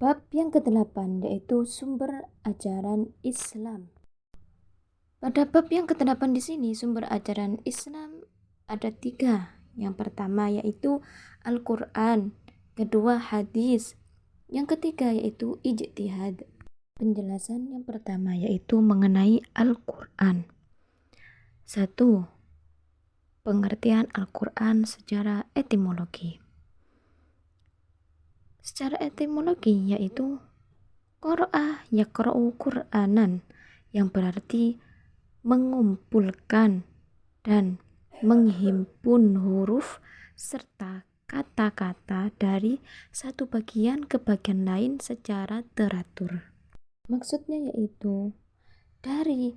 Bab yang ke-8 yaitu sumber ajaran Islam. Pada bab yang ke-8 di sini sumber ajaran Islam ada 3. Yang pertama yaitu Al-Quran, kedua hadis, yang ketiga yaitu ijtihad. Penjelasan yang pertama yaitu mengenai Al-Quran. 1. Pengertian Al-Quran secara etimologi. Secara etimologi yaitu qara'a yaqra'u Qur'anan, yang berarti mengumpulkan dan menghimpun huruf serta kata-kata dari satu bagian ke bagian lain secara teratur. Maksudnya yaitu dari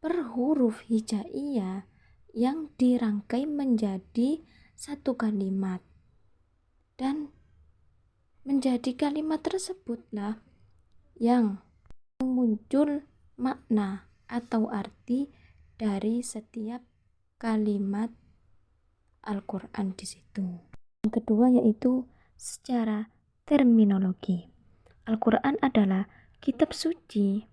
per huruf hijaiyah yang dirangkai menjadi satu kalimat, dan menjadi kalimat tersebutlah yang muncul makna atau arti dari setiap kalimat Al-Quran di situ. Yang kedua yaitu secara terminologi. Al-Quran adalah kitab suci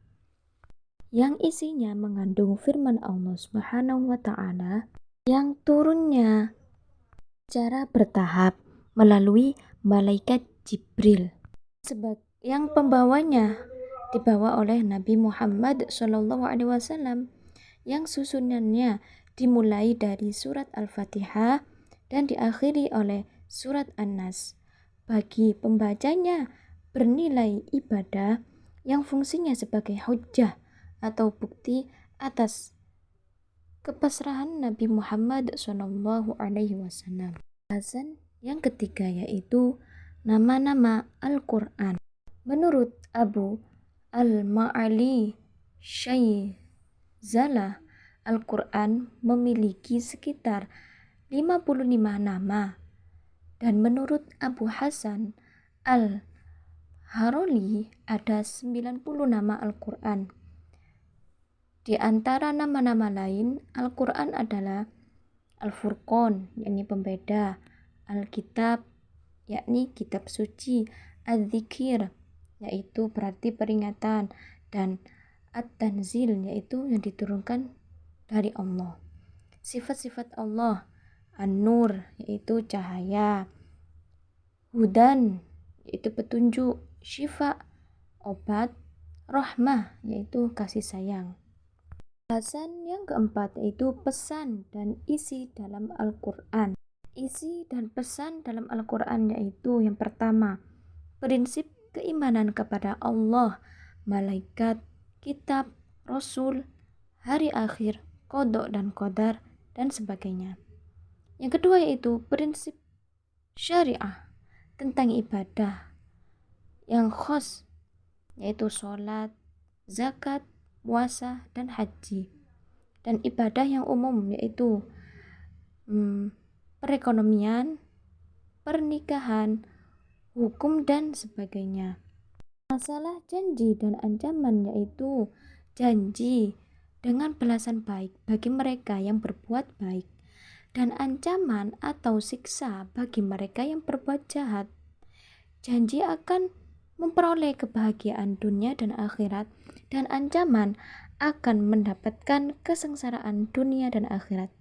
yang isinya mengandung firman Allah Subhanahu wa Ta'ala yang turunnya secara bertahap melalui malaikat Jibril, yang pembawanya dibawa oleh Nabi Muhammad SAW, yang susunannya dimulai dari surat Al-Fatihah dan diakhiri oleh surat An-Nas. Bagi pembacanya bernilai ibadah yang fungsinya sebagai hujjah atau bukti atas kepasrahan Nabi Muhammad SAW. Bahasan yang ketiga yaitu nama-nama Al-Quran. Menurut Abu Al-Ma'ali Syaizala, Al-Quran memiliki sekitar 55 nama, dan menurut Abu Hasan Al-Haroli ada 90 nama Al-Quran. Di antara nama-nama lain, Al-Quran adalah Al-Furqan, yakni pembeda, Al-Kitab, yakni kitab suci, Al-Dzikir, yaitu berarti peringatan, dan At-Tanzil, yaitu yang diturunkan dari Allah. Sifat-sifat Allah, An-Nur, yaitu cahaya, Hudan, yaitu petunjuk, Syifa, obat, Rahmah, yaitu kasih sayang. Bahasan yang keempat yaitu pesan dan isi dalam Al-Quran. Isi dan pesan dalam Al-Quran yaitu yang pertama, prinsip keimanan kepada Allah, malaikat, kitab, rasul, hari akhir, qada dan qadar, dan sebagainya. Yang kedua yaitu prinsip syariah tentang ibadah yang khas, yaitu sholat, zakat, puasa, dan haji. Dan ibadah yang umum yaitu perekonomian, pernikahan, hukum, dan sebagainya. Masalah janji dan ancaman yaitu janji dengan balasan baik bagi mereka yang berbuat baik, dan ancaman atau siksa bagi mereka yang berbuat jahat. Janji akan memperoleh kebahagiaan dunia dan akhirat, dan ancaman akan mendapatkan kesengsaraan dunia dan akhirat.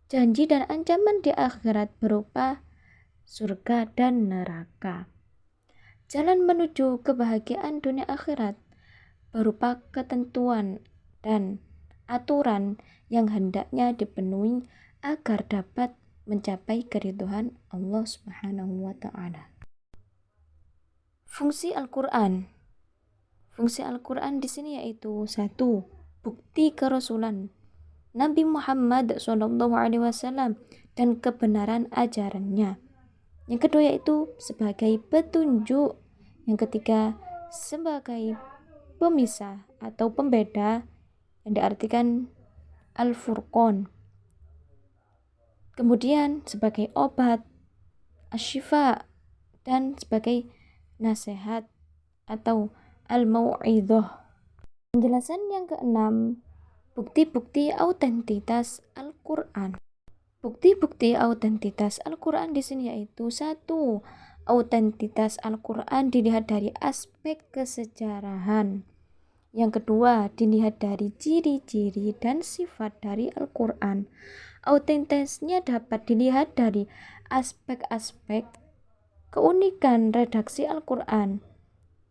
Janji dan ancaman di akhirat berupa surga dan neraka. Jalan menuju kebahagiaan dunia akhirat berupa ketentuan dan aturan yang hendaknya dipenuhi agar dapat mencapai keridhaan Allah Subhanahu wa Ta'ala. Fungsi Al-Quran. Fungsi Al-Quran di sini yaitu 1. Bukti kerasulan Nabi Muhammad SAW dan kebenaran ajarannya. Yang kedua yaitu sebagai petunjuk. Yang ketiga sebagai pemisah atau pembeda yang diartikan Al-Furqan. Kemudian sebagai obat, Asy-Syifa, dan sebagai nasihat atau Al-Mau'idhah. Penjelasan yang keenam, bukti-bukti autentitas Al-Quran. Bukti-bukti autentitas Al-Quran di sini yaitu 1. Autentitas Al-Quran dilihat dari aspek kesejarahan. Yang kedua, dilihat dari ciri-ciri dan sifat dari Al-Quran. Autentitasnya dapat dilihat dari aspek-aspek keunikan redaksi Al-Quran,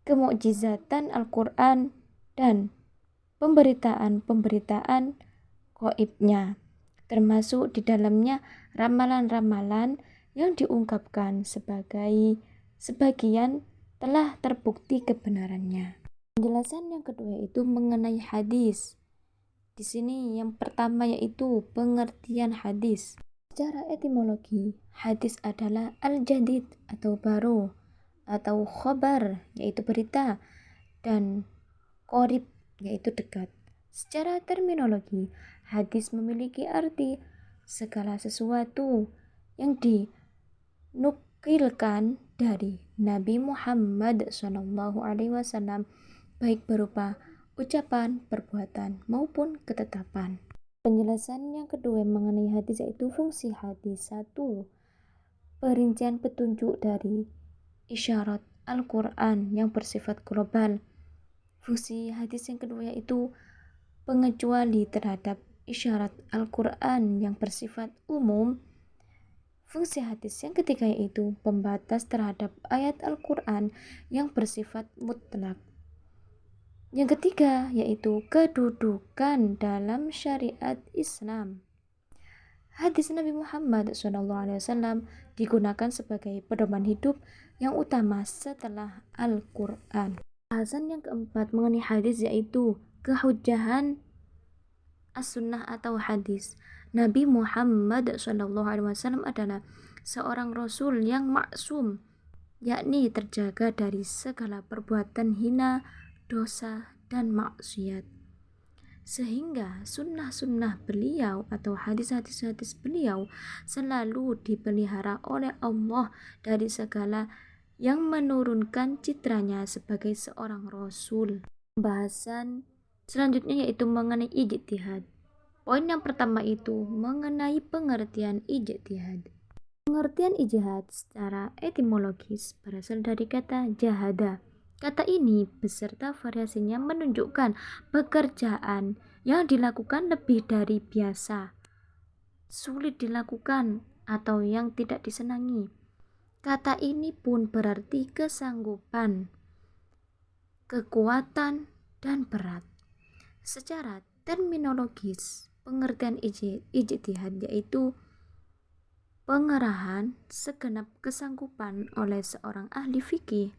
kemukjizatan Al-Quran, dan pemberitaan-pemberitaan gaibnya, termasuk di dalamnya ramalan-ramalan yang diungkapkan sebagian telah terbukti kebenarannya. Penjelasan yang kedua yaitu mengenai hadis. Di sini yang pertama yaitu pengertian hadis. Secara etimologi, hadis adalah al-jadid atau baru, atau khobar yaitu berita, dan qorib yaitu dekat. Secara terminologi, hadis memiliki arti segala sesuatu yang dinukilkan dari Nabi Muhammad SAW, baik berupa ucapan, perbuatan, maupun ketetapan. Penjelasan yang kedua mengenai hadis yaitu fungsi hadis. 1. Perincian petunjuk dari isyarat Al-Quran yang bersifat global. Fungsi hadis yang kedua yaitu pengecuali terhadap isyarat Al-Quran yang bersifat umum. Fungsi hadis yang ketiga yaitu pembatas terhadap ayat Al-Quran yang bersifat mutlak. Yang ketiga yaitu kedudukan dalam syariat Islam. Hadis Nabi Muhammad SAW digunakan sebagai pedoman hidup yang utama setelah Al-Quran. Bahasan yang keempat mengenai hadis yaitu kehujjahan as-sunnah atau hadis. Nabi Muhammad SAW adalah seorang rasul yang maksum, yakni terjaga dari segala perbuatan hina, dosa, dan maksiat. Sehingga sunnah-sunnah beliau atau hadis-hadis beliau selalu dipelihara oleh Allah dari segala yang menurunkan citranya sebagai seorang rasul. Pembahasan selanjutnya yaitu mengenai ijtihad. Poin yang pertama itu mengenai pengertian ijtihad. Pengertian ijtihad secara etimologis berasal dari kata jahada. Kata ini beserta variasinya menunjukkan pekerjaan yang dilakukan lebih dari biasa, sulit dilakukan, atau yang tidak disenangi. Kata ini pun berarti kesanggupan, kekuatan, dan berat. Secara terminologis, pengertian ijtihad yaitu pengerahan segenap kesanggupan oleh seorang ahli fikih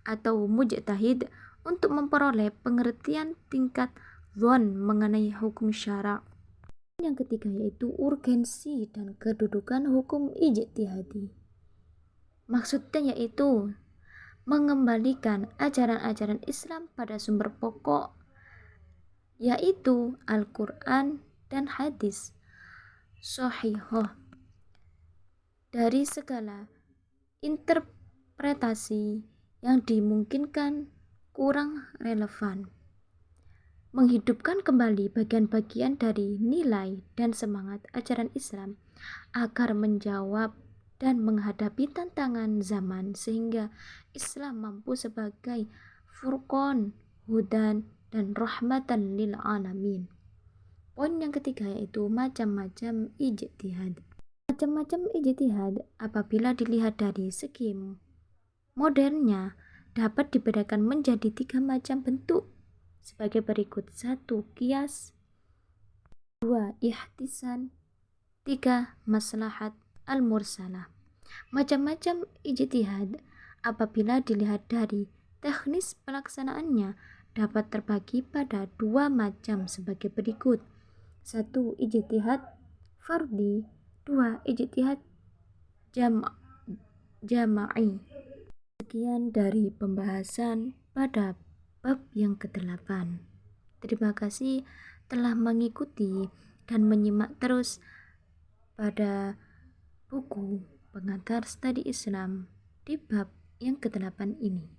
atau mujtahid untuk memperoleh pengertian tingkat dzon mengenai hukum syara'. Yang ketiga yaitu urgensi dan kedudukan hukum ijtihadi. Maksudnya yaitu mengembalikan ajaran-ajaran Islam pada sumber pokok, yaitu Al-Quran dan hadis sahihah, dari segala interpretasi yang dimungkinkan kurang relevan. Menghidupkan kembali bagian-bagian dari nilai dan semangat ajaran Islam agar menjawab dan menghadapi tantangan zaman sehingga Islam mampu sebagai furqan, hudan, dan rahmatan lil alamin. Poin yang ketiga yaitu macam-macam ijtihad. Macam-macam ijtihad apabila dilihat dari segi modernnya dapat dibedakan menjadi 3 macam bentuk sebagai berikut. 1. Qiyas, 2. Ihtisan, 3. Maslahat al-mursalah. Macam-macam ijtihad apabila dilihat dari teknis pelaksanaannya dapat terbagi pada 2 macam sebagai berikut. 1. Ijtihad fardhi, 2. Ijtihad jama'i. Sekian dari pembahasan pada bab yang ke-8. Terima kasih telah mengikuti dan menyimak terus pada buku Pengantar Studi Islam di bab yang ke-8 ini.